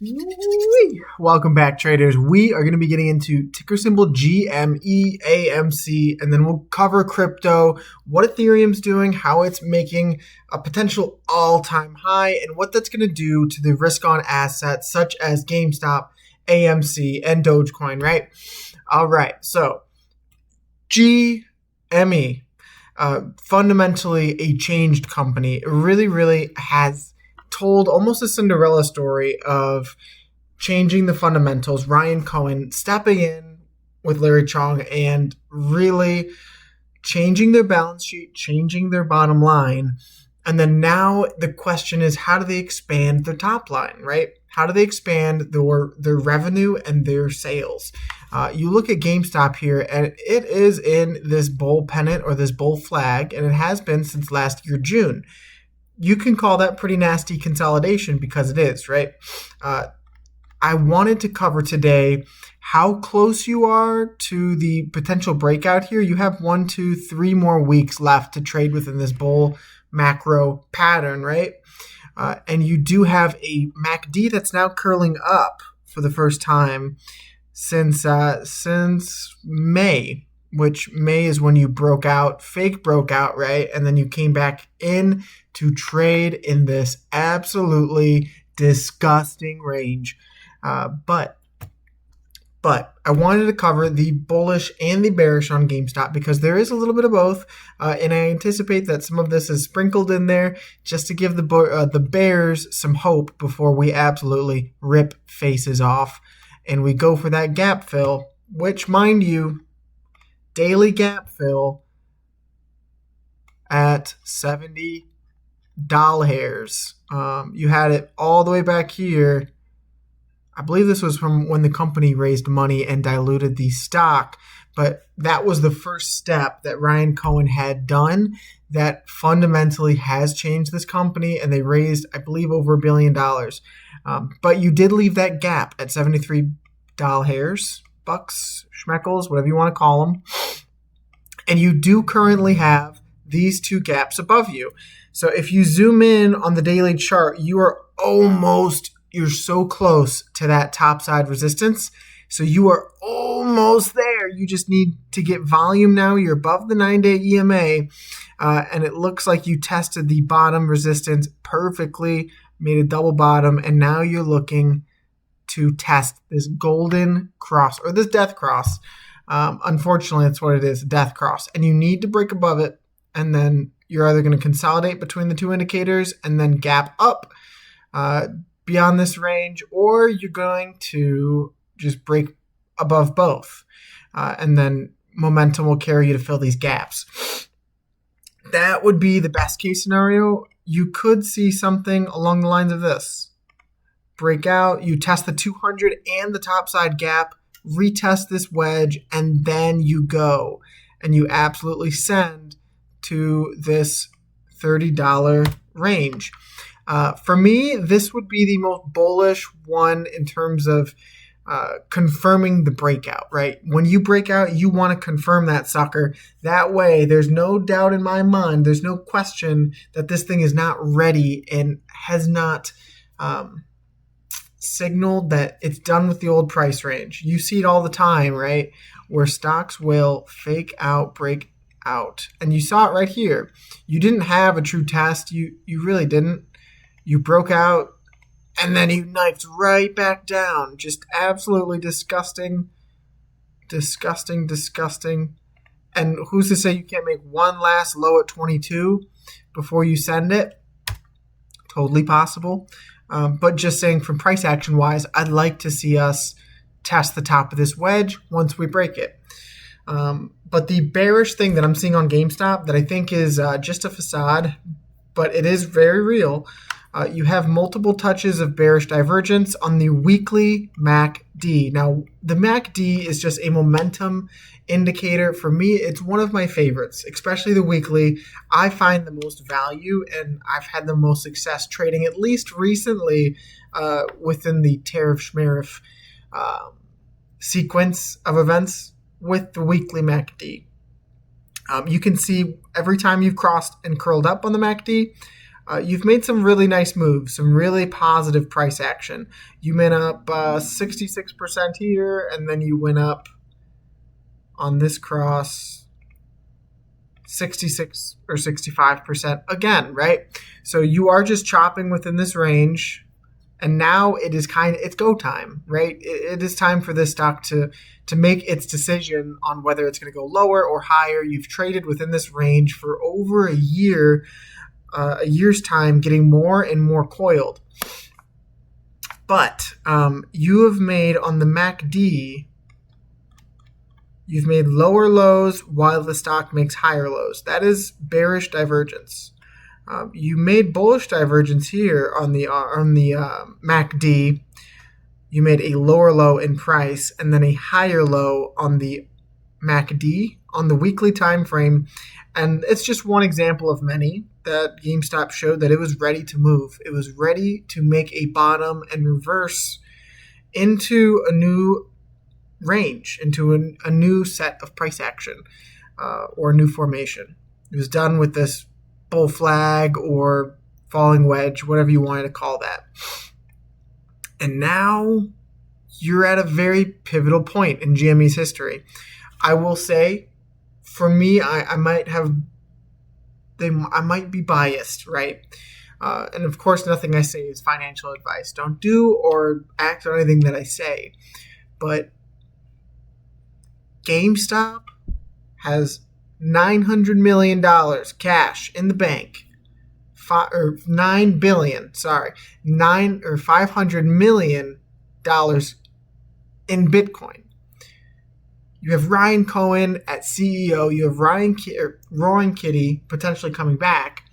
Whee! Welcome back, traders. We are going to be getting into ticker symbol GME, AMC, and then we'll cover crypto, what Ethereum's doing, how it's making a potential all-time high, and what that's going to do to the risk-on assets such as Gamestop, AMC, and Dogecoin, right? All right, so GME, fundamentally a changed company. It really has told almost a Cinderella story of changing the fundamentals. Ryan Cohen stepping in with Larry Chong and really changing their balance sheet, changing their bottom line. And then now the question is, how do they expand their top line, right? How do they expand their revenue and their sales? You look at GameStop here, and it is in this bull pennant or this bull flag, and it has been since last year, June. You can call that pretty nasty consolidation because it is, right? I wanted to cover today how close you are to the potential breakout here. You have 1, 2, 3 more weeks left to trade within this bull macro pattern, right? And you do have a MACD that's now curling up for the first time since May, which May is when you fake broke out, right? And then you came back in to trade in this absolutely disgusting range. But I wanted to cover the bullish and the bearish on GameStop because there is a little bit of both, and I anticipate that some of this is sprinkled in there just to give the bears some hope before we absolutely rip faces off and we go for that gap fill, which, mind you, daily gap fill at $70. You had it all the way back here. I believe this was from when the company raised money and diluted the stock, but that was the first step that Ryan Cohen had done that fundamentally has changed this company, and they raised, I believe, over $1 billion. But you did leave that gap at $73 bucks, schmeckles, whatever you want to call them. And you do currently have these two gaps above you. So if you zoom in on the daily chart, you're so close to that top side resistance. So you are almost there. You just need to get volume now. You're above the 9-day EMA. And it looks like you tested the bottom resistance perfectly, made a double bottom, and now you're looking to test this golden cross or this death cross. Unfortunately, that's what it is, a death cross. And you need to break above it, and then you're either going to consolidate between the two indicators and then gap up beyond this range, or you're going to just break above both. And then momentum will carry you to fill these gaps. That would be the best case scenario. You could see something along the lines of this. Break out, you test the 200 and the topside gap, retest this wedge, and then you go. And you absolutely send to this $30 range. For me, this would be the most bullish one in terms of confirming the breakout, right? When you break out, you want to confirm that sucker. That way, there's no doubt in my mind, there's no question that this thing is not ready and has not signaled that it's done with the old price range. You see it all the time, right? Where stocks will fake out, break out. And you saw it right here. You didn't have a true test. You really didn't. You broke out, and then you knifed right back down. Just absolutely disgusting. And who's to say you can't make one last low at 22 before you send it? Totally possible. But just saying from price action wise, I'd like to see us test the top of this wedge once we break it. But the bearish thing that I'm seeing on GameStop that I think is just a facade, but it is very real. You have multiple touches of bearish divergence on the weekly MACD. Now, the MACD is just a momentum indicator. For me, it's one of my favorites, especially the weekly. I find the most value, and I've had the most success trading, at least recently, within the tariff-schmariff sequence of events with the weekly MACD. You can see every time you've crossed and curled up on the MACD, you've made some really nice moves, some really positive price action. You went up 66% here, and then you went up on this cross 66 or 65% again, right? So you are just chopping within this range, and now it's go time, right? It is time for this stock to make its decision on whether it's going to go lower or higher. You've traded within this range for over a year's time, getting more and more coiled. But you have made on the MACD, you've made lower lows while the stock makes higher lows. That is bearish divergence. You made bullish divergence here on the MACD. You made a lower low in price and then a higher low on the MACD on the weekly time frame. And it's just one example of many that GameStop showed that it was ready to move. It was ready to make a bottom and reverse into a new range, into a new set of price action or a new formation. It was done with this bull flag or falling wedge, whatever you wanted to call that. And now you're at a very pivotal point in GME's history. I will say, for me, I might be biased, right? And of course, nothing I say is financial advice. Don't do or act on anything that I say. But GameStop has $900 million cash in the bank. $500 million in Bitcoin. You have Ryan Cohen at CEO. You have Roaring Kitty potentially coming back.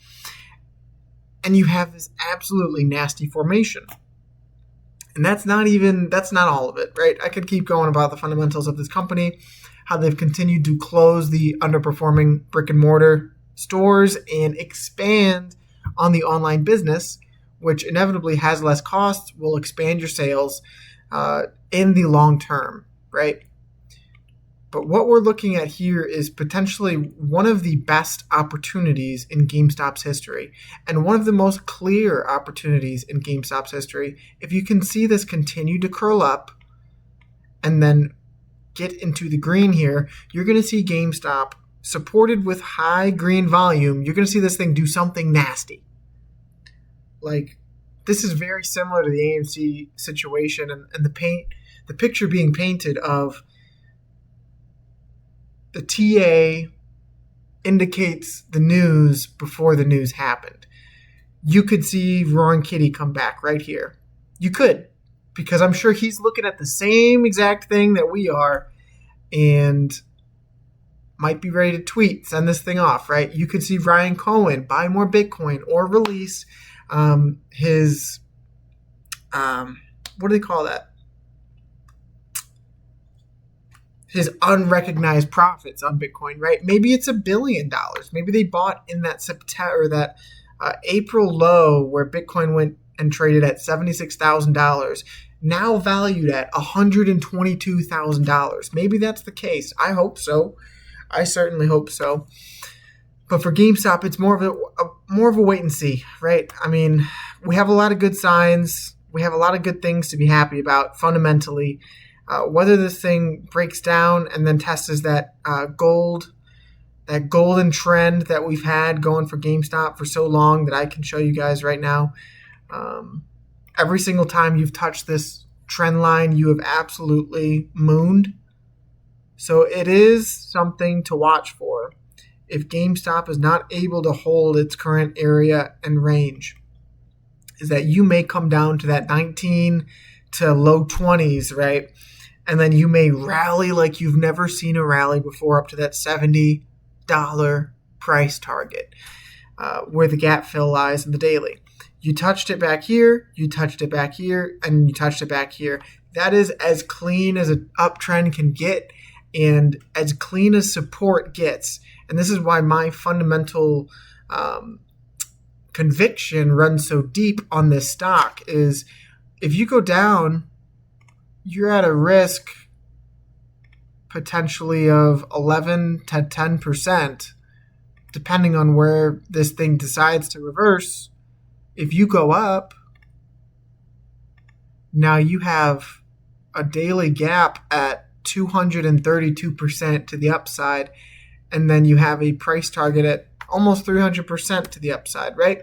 And you have this absolutely nasty formation. And that's not all of it, right? I could keep going about the fundamentals of this company, how they've continued to close the underperforming brick and mortar stores and expand on the online business, which inevitably has less costs, will expand your sales in the long term, right? But what we're looking at here is potentially one of the best opportunities in GameStop's history and one of the most clear opportunities in GameStop's history. If you can see this continue to curl up and then get into the green here, you're going to see GameStop supported with high green volume. You're going to see this thing do something nasty. Like, this is very similar to the AMC situation and the picture being painted of the TA indicates the news before the news happened. You could see Roaring Kitty come back right here. You could, because I'm sure he's looking at the same exact thing that we are and might be ready to tweet, send this thing off, right? You could see Ryan Cohen buy more Bitcoin or release his, what do they call that? His unrecognized profits on Bitcoin, right? Maybe it's $1 billion. Maybe they bought in that September, that April low where Bitcoin went and traded at $76,000, now valued at $122,000. Maybe that's the case. I hope so. I certainly hope so. But for GameStop, it's more of a wait and see, right? I mean, we have a lot of good signs. We have a lot of good things to be happy about fundamentally. Whether this thing breaks down and then tests that golden trend that we've had going for GameStop for so long that I can show you guys right now. Every single time you've touched this trend line, you have absolutely mooned. So it is something to watch for if GameStop is not able to hold its current area and range, is that you may come down to that 19 to low 20s, right? And then you may rally like you've never seen a rally before up to that $70 price target where the gap fill lies in the daily. You touched it back here, you touched it back here, and you touched it back here. That is as clean as an uptrend can get and as clean as support gets. And this is why my fundamental conviction runs so deep on this stock is if you go down, you're at a risk potentially of 11 to 10%, depending on where this thing decides to reverse. if you go up, now you have a daily gap at 232% to the upside, and then you have a price target at almost 300% to the upside, right?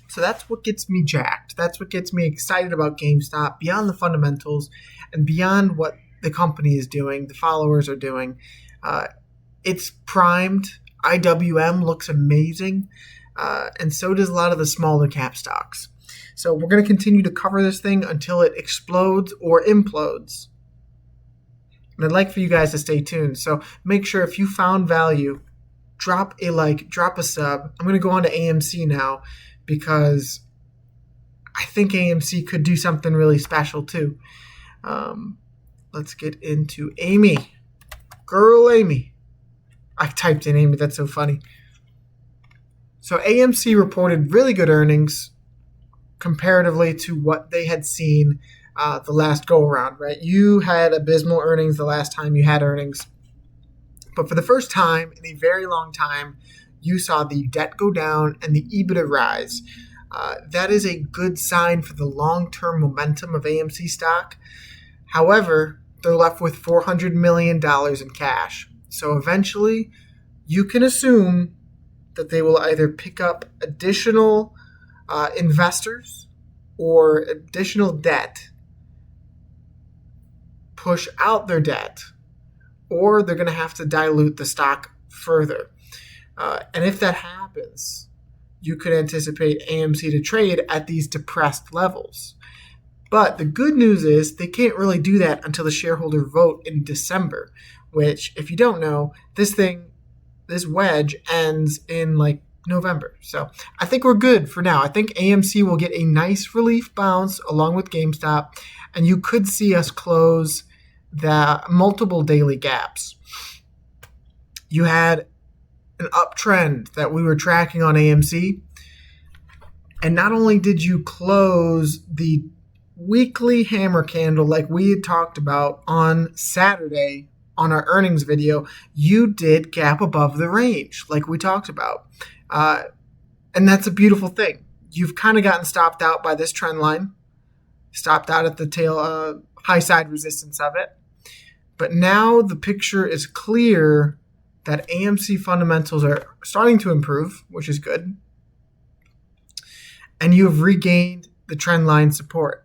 So that's what gets me jacked. That's what gets me excited about GameStop, beyond the fundamentals and beyond what the company is doing, the followers are doing. It's primed. IWM looks amazing, and so does a lot of the smaller cap stocks. So we're going to continue to cover this thing until it explodes or implodes. And I'd like for you guys to stay tuned. So make sure if you found value, drop a like, drop a sub. I'm going to go on to AMC now because I think AMC could do something really special too. Let's get into Amy. Girl Amy. I typed in Amy. That's so funny. So AMC reported really good earnings comparatively to what they had seen the last go around, right? You had abysmal earnings the last time you had earnings. But for the first time in a very long time, you saw the debt go down and the EBITDA rise. That is a good sign for the long-term momentum of AMC stock. However, they're left with $400 million in cash. So eventually, you can assume that they will either pick up additional investors or additional debt, push out their debt, or they're going to have to dilute the stock further. And if that happens, you could anticipate AMC to trade at these depressed levels. But the good news is they can't really do that until the shareholder vote in December, which, if you don't know, this wedge ends in like November. So I think we're good for now. I think AMC will get a nice relief bounce along with GameStop, and you could see us close the multiple daily gaps. You had an uptrend that we were tracking on AMC, and not only did you close the weekly hammer candle like we had talked about on Saturday on our earnings video, you did gap above the range like we talked about. And that's a beautiful thing. You've kind of gotten stopped out by this trend line, stopped out at the tail, high side resistance of it. But now the picture is clear that AMC fundamentals are starting to improve, which is good. And you have regained the trend line support.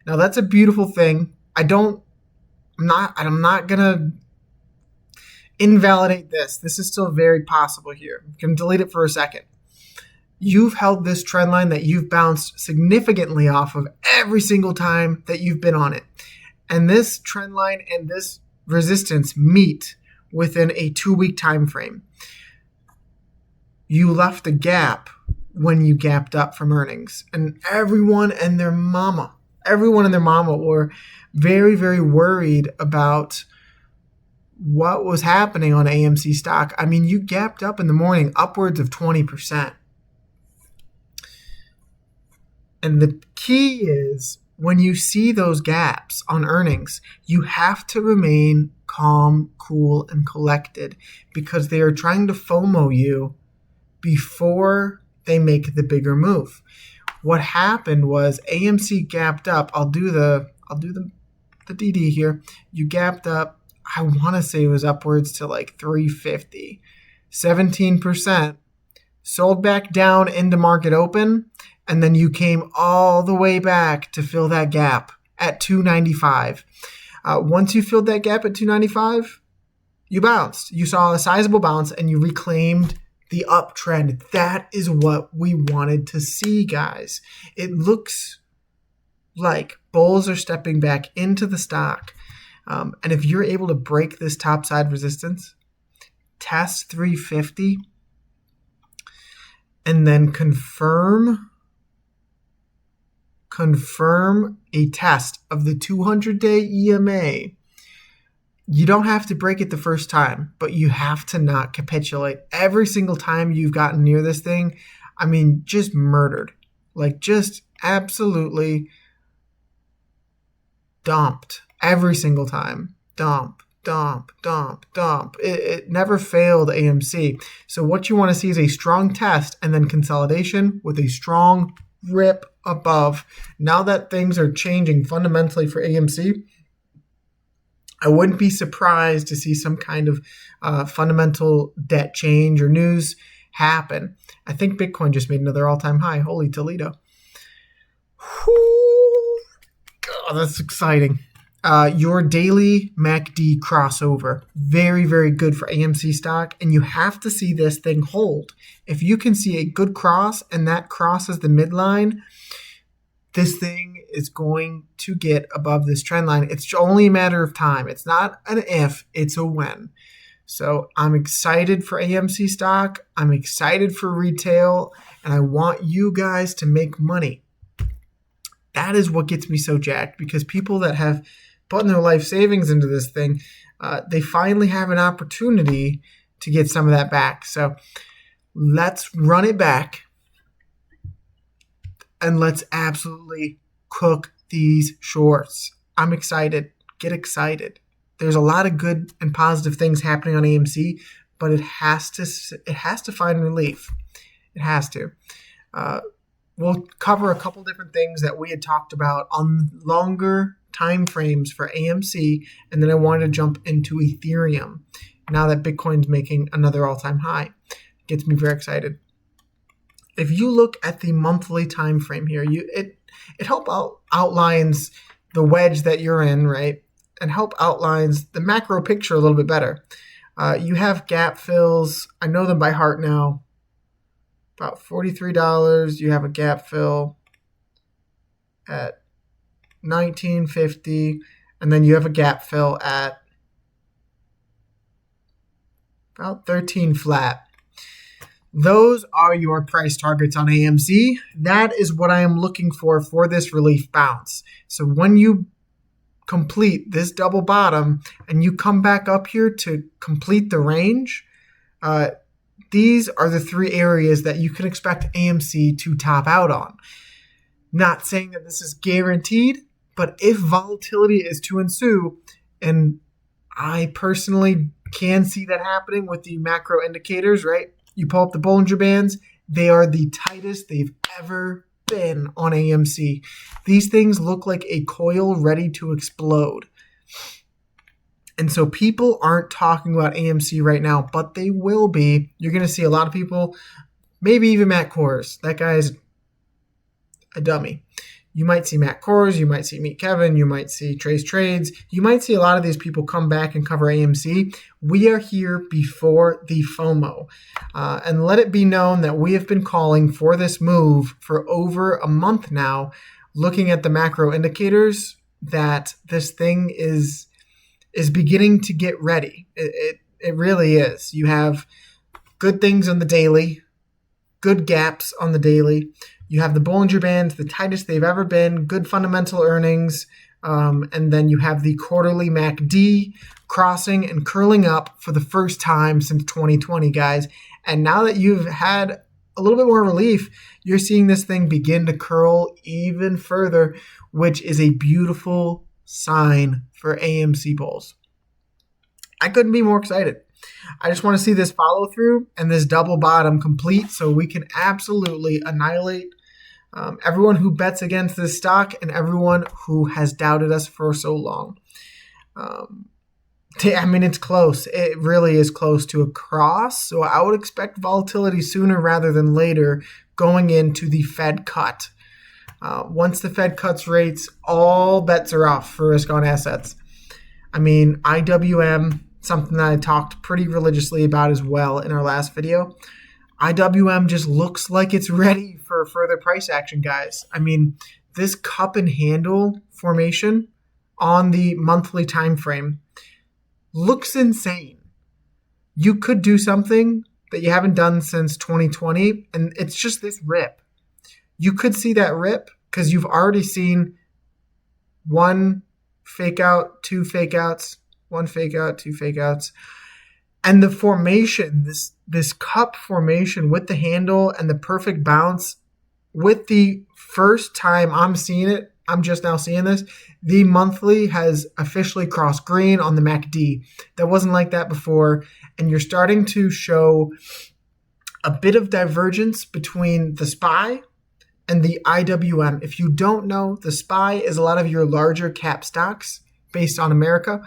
Now that's a beautiful thing. I'm not gonna invalidate this. This is still very possible here. You can delete it for a second. You've held this trend line that you've bounced significantly off of every single time that you've been on it. And this trend line and this resistance meet within a 2-week time frame. You left a gap when you gapped up from earnings, and everyone and their mama were very, very worried about what was happening on AMC stock. I mean, you gapped up in the morning upwards of 20%. And the key is, when you see those gaps on earnings, you have to remain calm, cool, and collected, because they are trying to FOMO you before they make the bigger move. What happened was AMC gapped up. I'll do the DD here. You gapped up. I want to say it was upwards to like 350, 17%, sold back down into market open, and then you came all the way back to fill that gap at 295. Once you filled that gap at 295, you bounced. You saw a sizable bounce and you reclaimed the uptrend. That is what we wanted to see, guys. It looks like bulls are stepping back into the stock. And if you're able to break this topside resistance, test 350, and then confirm a test of the 200-day EMA, you don't have to break it the first time, but you have to not capitulate. Every single time you've gotten near this thing, I mean, just murdered. Like, just absolutely dumped. Every single time. Dump. It never failed AMC. So what you want to see is a strong test and then consolidation with a strong rip above. Now that things are changing fundamentally for AMC, I wouldn't be surprised to see some kind of fundamental debt change or news happen. I think Bitcoin just made another all-time high. Holy Toledo. Whew. Oh, that's exciting. Your daily MACD crossover. Very, very good for AMC stock. And you have to see this thing hold. If you can see a good cross and that crosses the midline, this thing is going to get above this trend line. It's only a matter of time. It's not an if, it's a when. So I'm excited for AMC stock. I'm excited for retail. And I want you guys to make money. That is what gets me so jacked, because people that have put in their life savings into this thing, they finally have an opportunity to get some of that back. So let's run it back. And let's absolutely cook these shorts. I'm excited. Get excited. There's a lot of good and positive things happening on AMC, but it has to find relief. It has to. We'll cover a couple different things that we had talked about on longer time frames for AMC, and then I wanted to jump into Ethereum. Now that Bitcoin's making another all-time high, it gets me very excited. If you look at the monthly time frame here, it outlines the wedge that you're in, right? And outlines the macro picture a little bit better. You have gap fills. I know them by heart now. About $43. You have a gap fill at $19.50, and then you have a gap fill at about 13 flat. Those are your price targets on AMC. That is what I am looking for this relief bounce. So when you complete this double bottom and you come back up here to complete the range, these are the three areas that you can expect AMC to top out on. Not saying that this is guaranteed, but if volatility is to ensue, and I personally can see that happening with the macro indicators, right? You pull up the Bollinger Bands, they are the tightest they've ever been on AMC. These things look like a coil ready to explode. And so people aren't talking about AMC right now, but they will be. You're going to see a lot of people, maybe even Matt Kors. That guy's a dummy. You might see Matt Kors, you might see Meet Kevin, you might see Trace Trades. You might see a lot of these people come back and cover AMC. We are here before the FOMO. And let it be known that we have been calling for this move for over a month now, looking at the macro indicators, that this thing is beginning to get ready. It really is. You have good things on the daily, good gaps on the daily. You have the Bollinger Bands, the tightest they've ever been, good fundamental earnings, and then you have the quarterly MACD crossing and curling up for the first time since 2020, guys. And now that you've had a little bit more relief, you're seeing this thing begin to curl even further, which is a beautiful sign for AMC bulls. I couldn't be more excited. I just want to see this follow through and this double bottom complete so we can absolutely annihilate everyone who bets against this stock and everyone who has doubted us for so long. I mean, it's close. It really is close to a cross. So I would expect volatility sooner rather than later going into the Fed cut. Once the Fed cuts rates, all bets are off for risk-on assets. I mean, IWM, something that I talked pretty religiously about as well in our last video. IWM just looks like it's ready for further price action, guys. I mean, this cup and handle formation on the monthly time frame looks insane. You could do something that you haven't done since 2020, and it's just this rip. You could see that rip because you've already seen one fake out, two fake outs, one fake out, two fake outs. And the formation, this cup formation with the handle and the perfect bounce, with the first time I'm seeing it, I'm just now seeing this, the monthly has officially crossed green on the MACD. That wasn't like that before. And you're starting to show a bit of divergence between the SPY and the IWM. If you don't know, the SPY is a lot of your larger cap stocks based on America.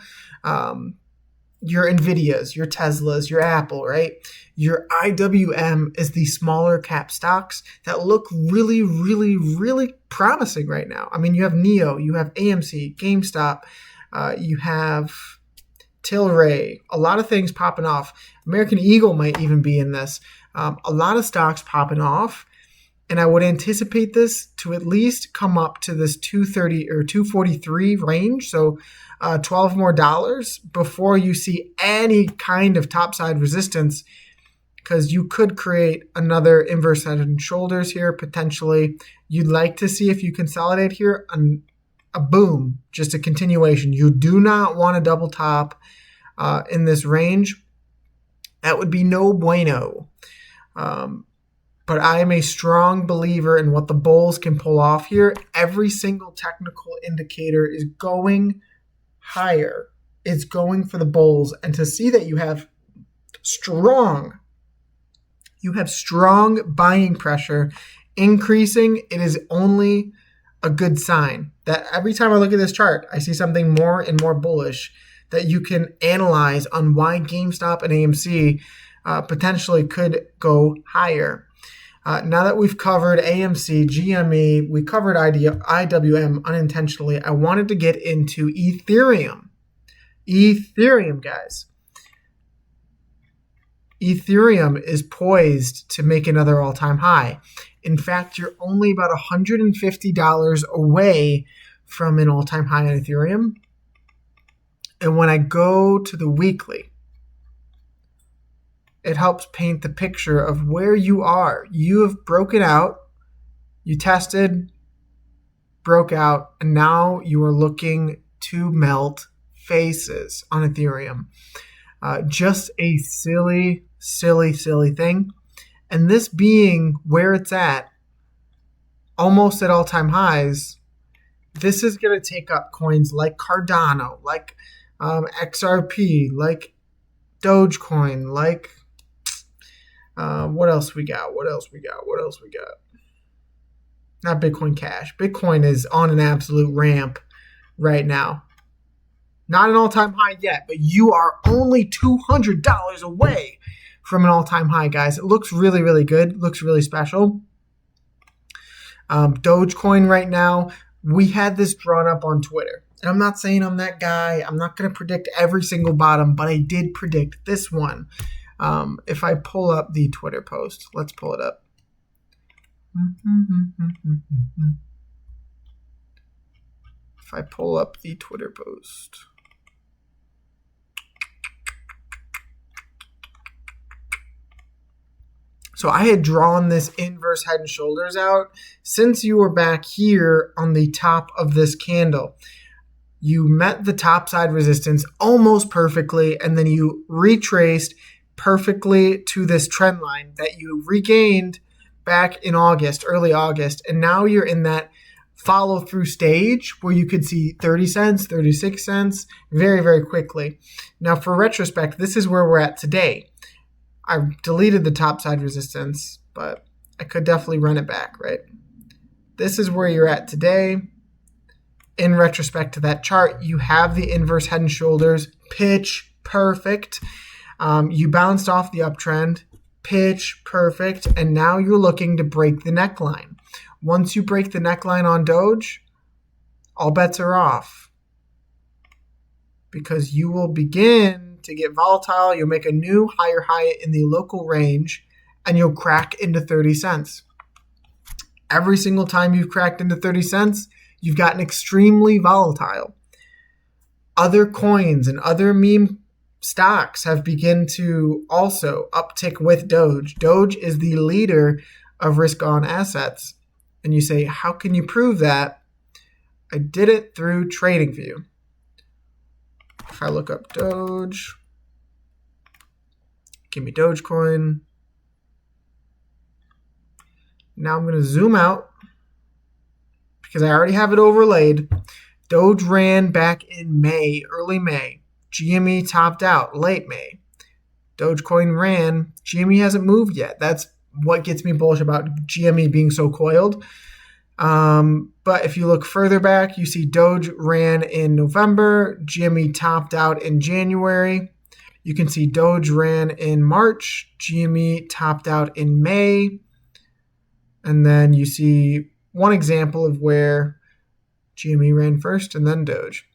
Your Nvidias, your Teslas, your Apple, right? Your IWM is the smaller cap stocks that look really, really, really promising right now. I mean, you have NEO, you have AMC, GameStop, you have Tilray, a lot of things popping off. American Eagle might even be in this. A lot of stocks popping off. And I would anticipate this to at least come up to this 230 or 243 range. So $12 more before you see any kind of topside resistance, because you could create another inverse head and shoulders here potentially. You'd like to see if you consolidate here a boom, just a continuation. You do not want a double top in this range. That would be no bueno. But I am a strong believer in what the bulls can pull off here. Every single technical indicator is going higher. It's going for the bulls. And to see that you have strong buying pressure increasing, it is only a good sign that every time I look at this chart, I see something more and more bullish that you can analyze on why GameStop and AMC potentially could go higher. Now that we've covered AMC, GME, we covered IWM unintentionally, I wanted to get into Ethereum. Ethereum, guys. Ethereum is poised to make another all-time high. In fact, you're only about $150 away from an all-time high on Ethereum. And when I go to the weekly, it helps paint the picture of where you are. You have broken out, you tested, broke out, and now you are looking to melt faces on Ethereum. Just a silly thing. And this being where it's at, almost at all-time highs, this is going to take up coins like Cardano, like XRP, like Dogecoin, like what else we got? Not Bitcoin Cash. Bitcoin is on an absolute ramp right now. Not an all-time high yet, but you are only $200 away from an all-time high, guys. It looks really, really good. Looks really special. Dogecoin right now, we had this drawn up on Twitter. And I'm not saying I'm that guy. I'm not going to predict every single bottom, but I did predict this one. If I pull up the Twitter post, let's pull it up. If I pull up the Twitter post. So I had drawn this inverse head and shoulders out since you were back here on the top of this candle. You met the top side resistance almost perfectly, and then you retraced perfectly to this trend line that you regained back in August, early August. And now you're in that follow through stage where you could see 30 cents, 36 cents very, very quickly. Now for retrospect, this is where we're at today. I deleted the top side resistance, but I could definitely run it back, right? This is where you're at today. In retrospect to that chart, you have the inverse head and shoulders, pitch perfect. You bounced off the uptrend, pitch perfect, and now you're looking to break the neckline. Once you break the neckline on Doge, all bets are off because you will begin to get volatile. You'll make a new higher high in the local range, and you'll crack into 30 cents. Every single time you've cracked into 30 cents, you've gotten extremely volatile. Other coins and other meme stocks have begun to also uptick with Doge. Doge is the leader of risk-on assets. And you say, how can you prove that? I did it through TradingView. If I look up Doge, give me Dogecoin. Now I'm going to zoom out because I already have it overlaid. Doge ran back in May, early May. GME topped out late May. Dogecoin ran. GME hasn't moved yet. That's what gets me bullish about GME being so coiled. But if you look further back, you see Doge ran in November, GME topped out in January. You can see Doge ran in March, GME topped out in May. And then you see one example of where GME ran first and then Doge.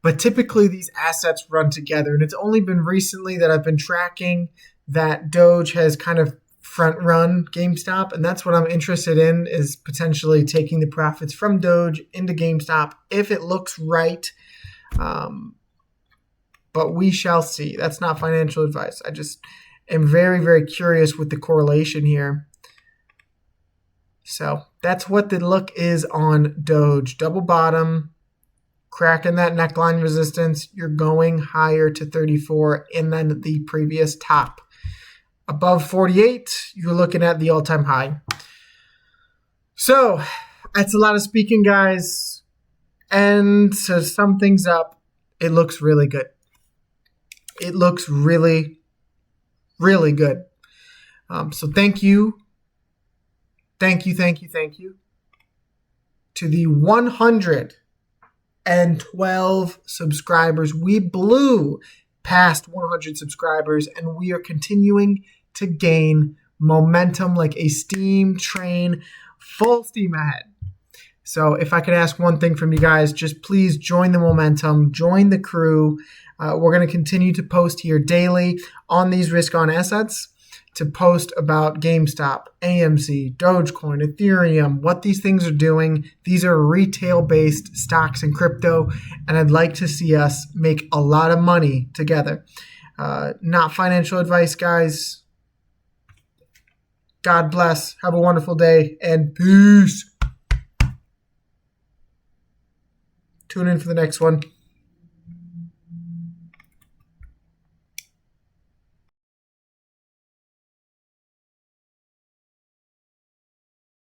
But typically these assets run together, and it's only been recently that I've been tracking that Doge has kind of front run GameStop, and that's what I'm interested in, is potentially taking the profits from Doge into GameStop if it looks right. But we shall see. That's not financial advice. I just am very, very curious with the correlation here. So that's what the look is on Doge. Double bottom, cracking that neckline resistance. You're going higher to 34 and then the previous top. Above 48, you're looking at the all-time high. So that's a lot of speaking, guys. And to sum things up, it looks really good. It looks really, really good. So thank you to the 112 subscribers. We blew past 100 subscribers, and we are continuing to gain momentum like a steam train, full steam ahead. So if I could ask one thing from you guys, just please join the momentum, join the crew. We're going to continue to post here daily on these risk-on assets, to post about GameStop, AMC, Dogecoin, Ethereum, what these things are doing. These are retail-based stocks and crypto, and I'd like to see us make a lot of money together. Not financial advice, guys. God bless. Have a wonderful day, and peace. Tune in for the next one.